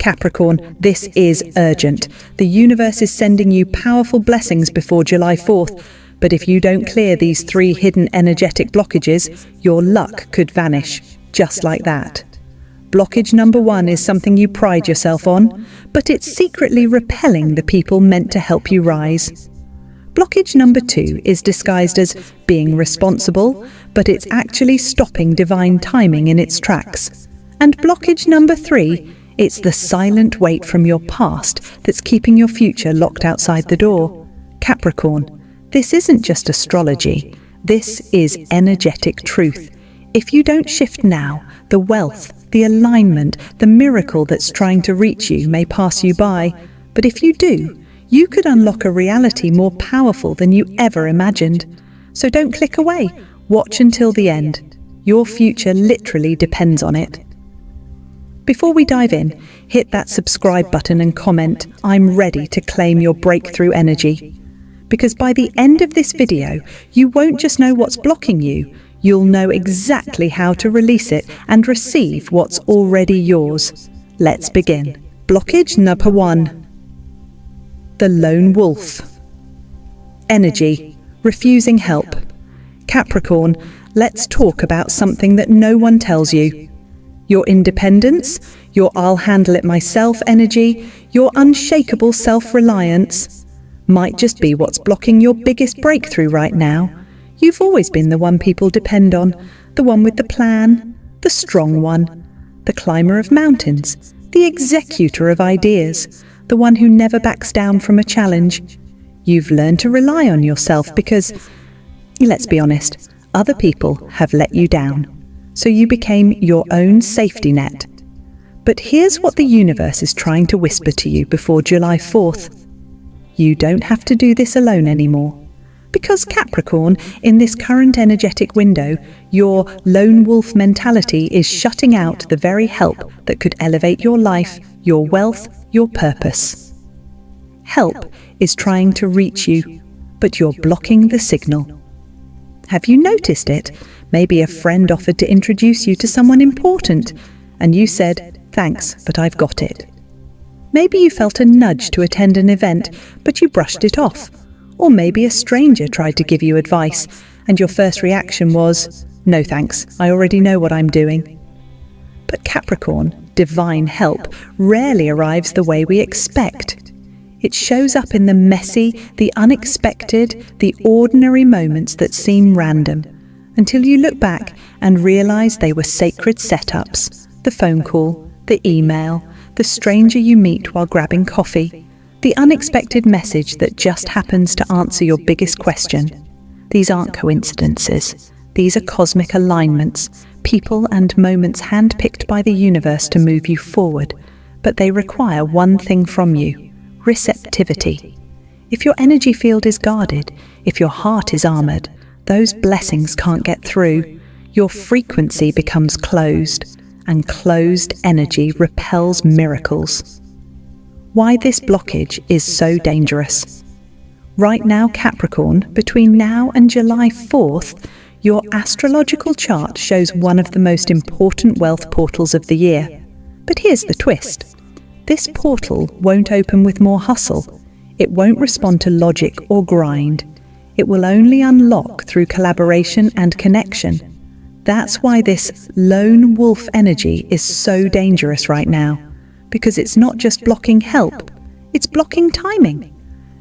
Capricorn, this is urgent. The universe is sending you powerful blessings before July 4th, but if you don't clear these 3 hidden energetic blockages, your luck could vanish, just like that. Blockage number 1 is something you pride yourself on, but it's secretly repelling the people meant to help you rise. Blockage number 2 is disguised as being responsible, but it's actually stopping divine timing in its tracks. And blockage number 3, it's the silent weight from your past that's keeping your future locked outside the door. Capricorn, this isn't just astrology, this is energetic truth. If you don't shift now, the wealth, the alignment, the miracle that's trying to reach you may pass you by. But if you do, you could unlock a reality more powerful than you ever imagined. So don't click away. Watch until the end. Your future literally depends on it. Before we dive in, hit that subscribe button and comment, "I'm ready to claim your breakthrough energy." Because by the end of this video, you won't just know what's blocking you, you'll know exactly how to release it and receive what's already yours. Let's begin. Blockage number 1. The lone wolf. Energy, refusing help. Capricorn, let's talk about something that no one tells you. Your independence, your "I'll handle it myself" energy, your unshakable self-reliance might just be what's blocking your biggest breakthrough right now. You've always been the one people depend on, the one with the plan, the strong one, the climber of mountains, the executor of ideas, the one who never backs down from a challenge. You've learned to rely on yourself because, let's be honest, other people have let you down. So you became your own safety net. But here's what the universe is trying to whisper to you before July 4th. You don't have to do this alone anymore. Because Capricorn, in this current energetic window, your lone wolf mentality is shutting out the very help that could elevate your life, your wealth, your purpose. Help is trying to reach you, but you're blocking the signal. Have you noticed it? Maybe a friend offered to introduce you to someone important, and you said, "Thanks, but I've got it." Maybe you felt a nudge to attend an event, but you brushed it off. Or maybe a stranger tried to give you advice, and your first reaction was, "No thanks, I already know what I'm doing." But Capricorn, divine help, rarely arrives the way we expect. It shows up in the messy, the unexpected, the ordinary moments that seem random, until you look back and realize they were sacred setups. The phone call, the email, the stranger you meet while grabbing coffee, the unexpected message that just happens to answer your biggest question. These aren't coincidences. These are cosmic alignments, people and moments handpicked by the universe to move you forward. But they require one thing from you: receptivity. If your energy field is guarded, if your heart is armored, those blessings can't get through. Your frequency becomes closed, and closed energy repels miracles. Why this blockage is so dangerous. Right now, Capricorn, between now and July 4th, your astrological chart shows one of the most important wealth portals of the year. But here's the twist. This portal won't open with more hustle. It won't respond to logic or grind. It will only unlock through collaboration and connection. That's why this lone wolf energy is so dangerous right now. Because it's not just blocking help, it's blocking timing.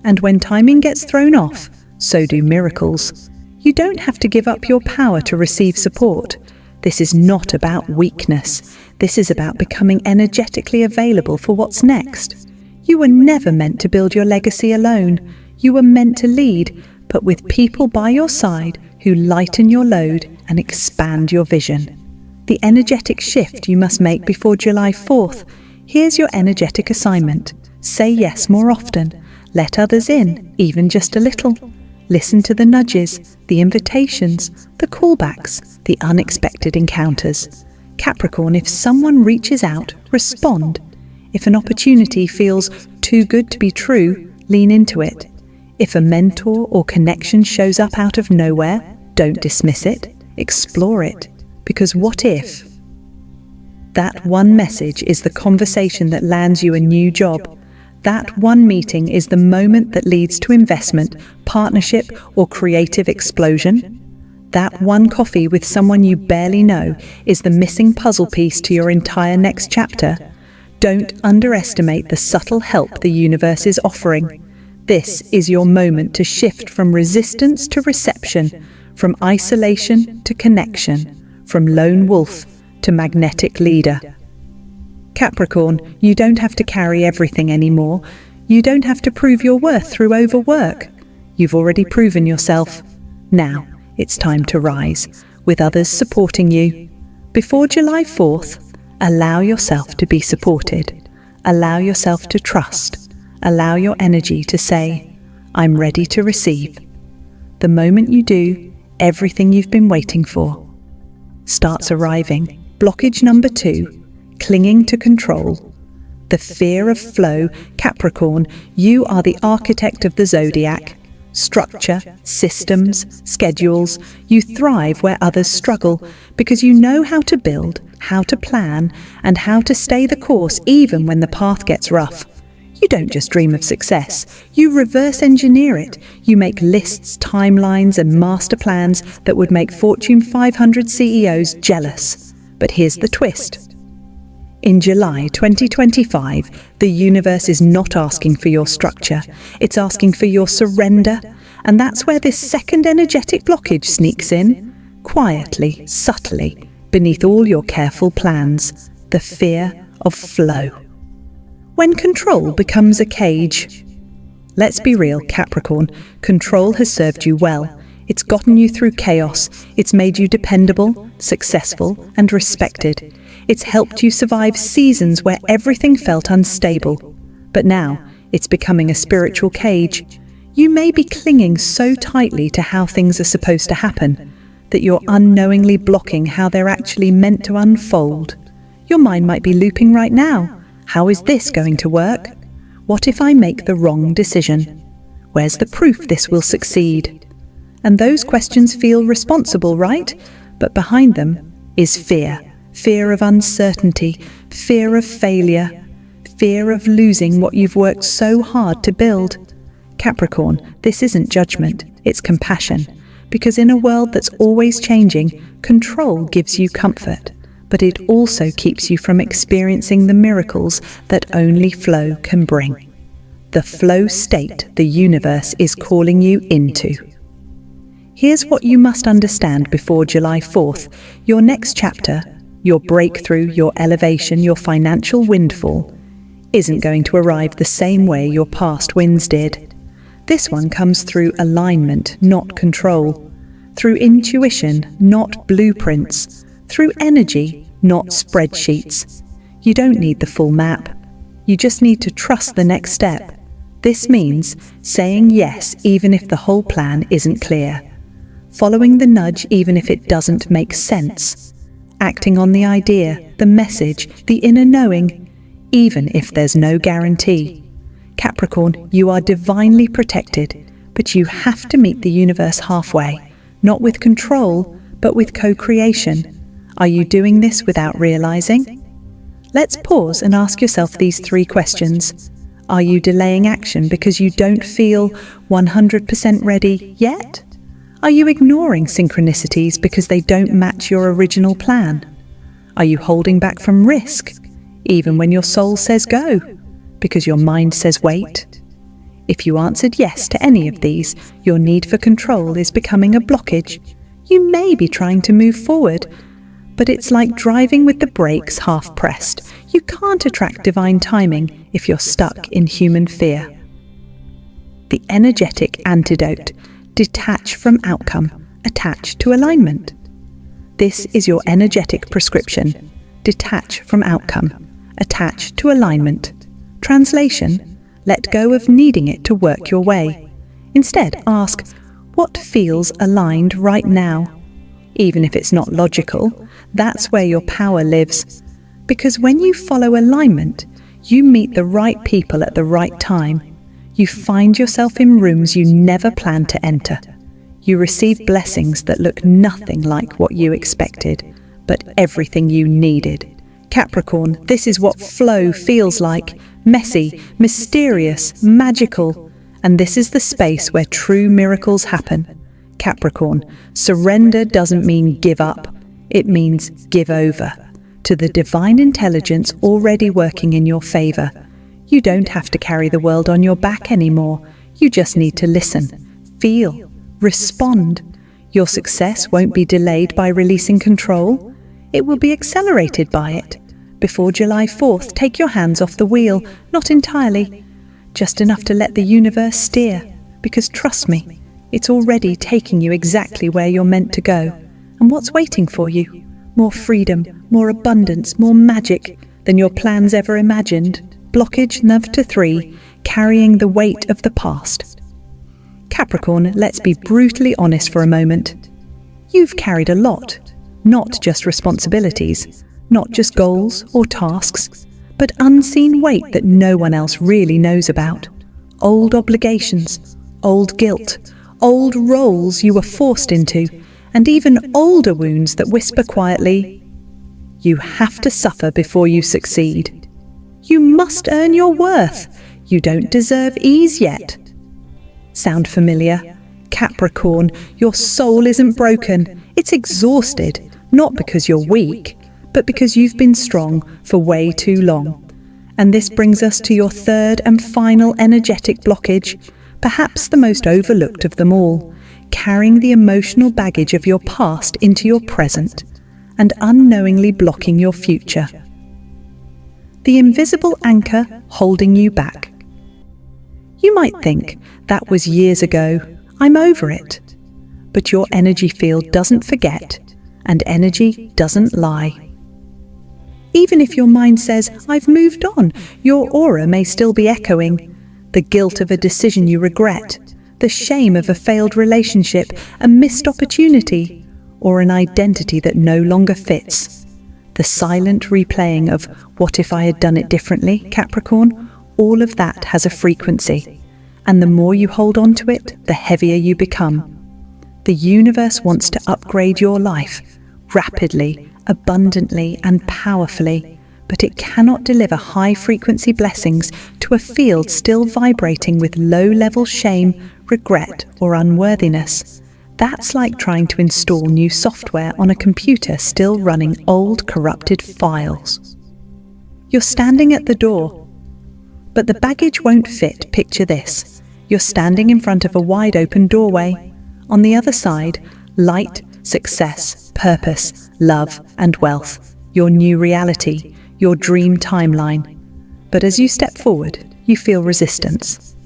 And when timing gets thrown off, so do miracles. You don't have to give up your power to receive support. This is not about weakness. This is about becoming energetically available for what's next. You were never meant to build your legacy alone. You were meant to lead, but with people by your side who lighten your load and expand your vision. The energetic shift you must make before July 4th. Here's your energetic assignment. Say yes more often. Let others in, even just a little. Listen to the nudges, the invitations, the callbacks, the unexpected encounters. Capricorn, if someone reaches out, respond. If an opportunity feels too good to be true, lean into it. If a mentor or connection shows up out of nowhere, don't dismiss it, explore it. Because what if? That one message is the conversation that lands you a new job. That one meeting is the moment that leads to investment, partnership, or creative explosion. That one coffee with someone you barely know is the missing puzzle piece to your entire next chapter. Don't underestimate the subtle help the universe is offering. This is your moment to shift from resistance to reception, from isolation to connection, from lone wolf to magnetic leader. Capricorn, you don't have to carry everything anymore. You don't have to prove your worth through overwork. You've already proven yourself. Now, it's time to rise, with others supporting you. Before July 4th, allow yourself to be supported. Allow yourself to trust. Allow your energy to say, I'm ready to receive. The moment you do, everything you've been waiting for starts arriving. Blockage number 2. Clinging to control. The fear of flow. Capricorn, you are the architect of the zodiac. Structure, systems, schedules. You thrive where others struggle because you know how to build, how to plan, and how to stay the course even when the path gets rough. You don't just dream of success, you reverse engineer it. You make lists, timelines, and master plans that would make Fortune 500 CEOs jealous. But here's the twist. In July 2025, the universe is not asking for your structure, it's asking for your surrender, and that's where this second energetic blockage sneaks in, quietly, subtly, beneath all your careful plans, the fear of flow. When control becomes a cage. Let's be real, Capricorn, control has served you well. It's gotten you through chaos, it's made you dependable, successful, and respected. It's helped you survive seasons where everything felt unstable. But now, it's becoming a spiritual cage. You may be clinging so tightly to how things are supposed to happen that you're unknowingly blocking how they're actually meant to unfold. Your mind might be looping right now. How is this going to work? What if I make the wrong decision? Where's the proof this will succeed? And those questions feel responsible, right? But behind them is fear. Fear of uncertainty, fear of failure, fear of losing what you've worked so hard to build. Capricorn, this isn't judgment, it's compassion. Because in a world that's always changing, control gives you comfort, but it also keeps you from experiencing the miracles that only flow can bring. The flow state the universe is calling you into. Here's what you must understand before July 4th, your next chapter, your breakthrough, your elevation, your financial windfall, isn't going to arrive the same way your past wins did. This one comes through alignment, not control. Through intuition, not blueprints. Through energy, not spreadsheets. You don't need the full map. You just need to trust the next step. This means saying yes even if the whole plan isn't clear. Following the nudge even if it doesn't make sense. Acting on the idea, the message, the inner knowing, even if there's no guarantee. Capricorn, you are divinely protected, but you have to meet the universe halfway, not with control, but with co-creation. Are you doing this without realizing? Let's pause and ask yourself these 3 questions. Are you delaying action because you don't feel 100% ready yet? Are you ignoring synchronicities because they don't match your original plan? Are you holding back from risk, even when your soul says go, because your mind says wait? If you answered yes to any of these, your need for control is becoming a blockage. You may be trying to move forward, but it's like driving with the brakes half pressed. You can't attract divine timing if you're stuck in human fear. The energetic antidote. Detach from outcome, attach to alignment. This is your energetic prescription. Detach from outcome, attach to alignment. Translation, let go of needing it to work your way. Instead, ask, what feels aligned right now? Even if it's not logical, that's where your power lives. Because when you follow alignment, you meet the right people at the right time. You find yourself in rooms you never planned to enter. You receive blessings that look nothing like what you expected, but everything you needed. Capricorn, this is what flow feels like. Messy, mysterious, magical. And this is the space where true miracles happen. Capricorn, surrender doesn't mean give up. It means give over to the divine intelligence already working in your favor. You don't have to carry the world on your back anymore. You just need to listen, feel, respond. Your success won't be delayed by releasing control. It will be accelerated by it. Before July 4th, take your hands off the wheel, not entirely, just enough to let the universe steer. Because trust me, it's already taking you exactly where you're meant to go. And what's waiting for you? More freedom, more abundance, more magic than your plans ever imagined. Blockage number 3, carrying the weight of the past. Capricorn, let's be brutally honest for a moment. You've carried a lot, not just responsibilities, not just goals or tasks, but unseen weight that no one else really knows about. Old obligations, old guilt, old roles you were forced into, and even older wounds that whisper quietly, "You have to suffer before you succeed. You must earn your worth. You don't deserve ease yet." Sound familiar? Capricorn, your soul isn't broken. It's exhausted, not because you're weak, but because you've been strong for way too long. And this brings us to your third and final energetic blockage, perhaps the most overlooked of them all, carrying the emotional baggage of your past into your present and unknowingly blocking your future. The invisible anchor holding you back. You might think, that was years ago, I'm over it. But your energy field doesn't forget, and energy doesn't lie. Even if your mind says, I've moved on, your aura may still be echoing. The guilt of a decision you regret, the shame of a failed relationship, a missed opportunity, or an identity that no longer fits. The silent replaying of, what if I had done it differently, Capricorn? All of that has a frequency. And the more you hold on to it, the heavier you become. The universe wants to upgrade your life, rapidly, abundantly and powerfully, but it cannot deliver high-frequency blessings to a field still vibrating with low-level shame, regret or unworthiness. That's like trying to install new software on a computer still running old, corrupted files. You're standing at the door, but the baggage won't fit. Picture this. You're standing in front of a wide-open doorway. On the other side, light, success, purpose, love and wealth, your new reality, your dream timeline. But as you step forward, you feel resistance.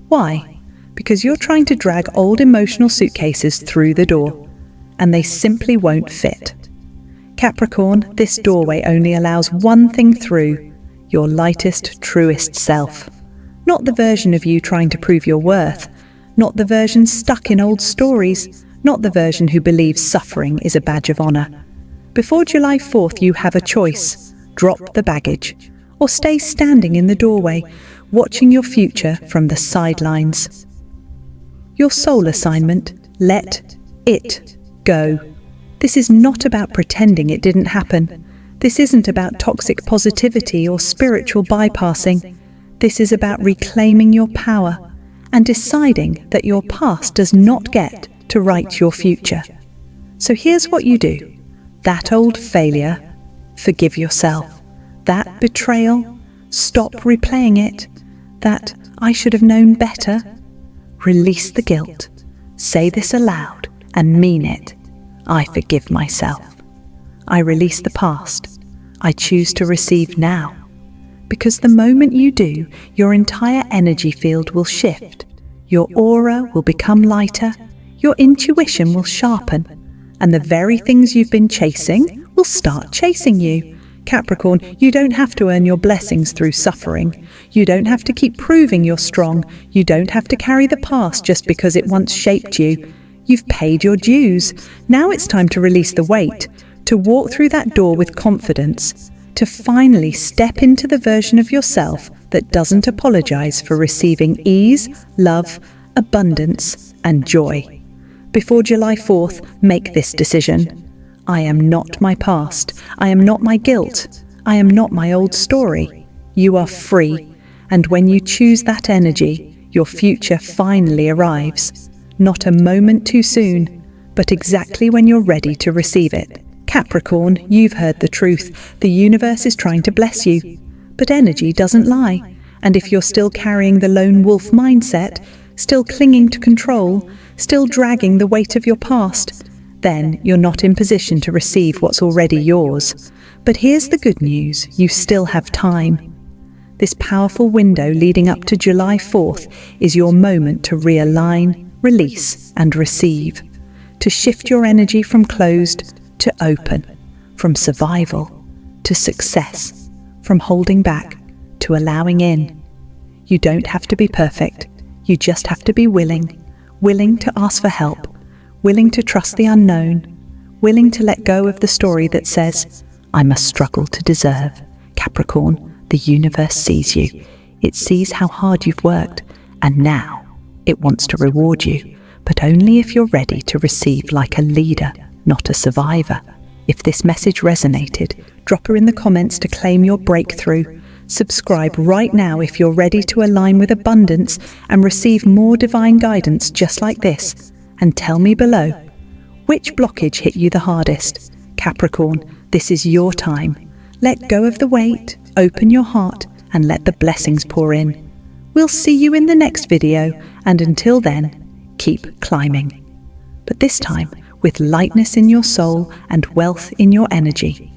Why? Because you're trying to drag old emotional suitcases through the door, and they simply won't fit. Capricorn, this doorway only allows one thing through, your lightest, truest self. Not the version of you trying to prove your worth, not the version stuck in old stories, not the version who believes suffering is a badge of honor. Before July 4th, you have a choice. Drop the baggage, or stay standing in the doorway, watching your future from the sidelines. Your soul assignment, let it go. This is not about pretending it didn't happen. This isn't about toxic positivity or spiritual bypassing. This is about reclaiming your power and deciding that your past does not get to write your future. So here's what you do. That old failure, forgive yourself. That betrayal, stop replaying it. That I should have known better, release the guilt. Say this aloud and mean it. I forgive myself. I release the past. I choose to receive now. Because the moment you do, your entire energy field will shift. Your aura will become lighter. Your intuition will sharpen. And the very things you've been chasing will start chasing you. Capricorn, you don't have to earn your blessings through suffering. You don't have to keep proving you're strong. You don't have to carry the past just because it once shaped you. You've paid your dues. Now it's time to release the weight, to walk through that door with confidence, to finally step into the version of yourself that doesn't apologize for receiving ease, love, abundance, and joy. Before July 4th, make this decision. I am not my past. I am not my guilt. I am not my old story. You are free, and when you choose that energy, your future finally arrives. Not a moment too soon, but exactly when you're ready to receive it. Capricorn, you've heard the truth. The universe is trying to bless you. But energy doesn't lie. And if you're still carrying the lone wolf mindset, still clinging to control, still dragging the weight of your past, then you're not in position to receive what's already yours. But here's the good news, you still have time. This powerful window leading up to July 4th is your moment to realign, release, and receive. To shift your energy from closed to open, from survival to success, from holding back to allowing in. You don't have to be perfect, you just have to be willing to ask for help, willing to trust the unknown, willing to let go of the story that says, I must struggle to deserve. Capricorn, the universe sees you. It sees how hard you've worked, and now it wants to reward you, but only if you're ready to receive like a leader, not a survivor. If this message resonated, drop her in the comments to claim your breakthrough. Subscribe right now if you're ready to align with abundance and receive more divine guidance just like this. And tell me below, which blockage hit you the hardest? Capricorn, this is your time. Let go of the weight, open your heart, and let the blessings pour in. We'll see you in the next video, and until then, keep climbing. But this time, with lightness in your soul and wealth in your energy.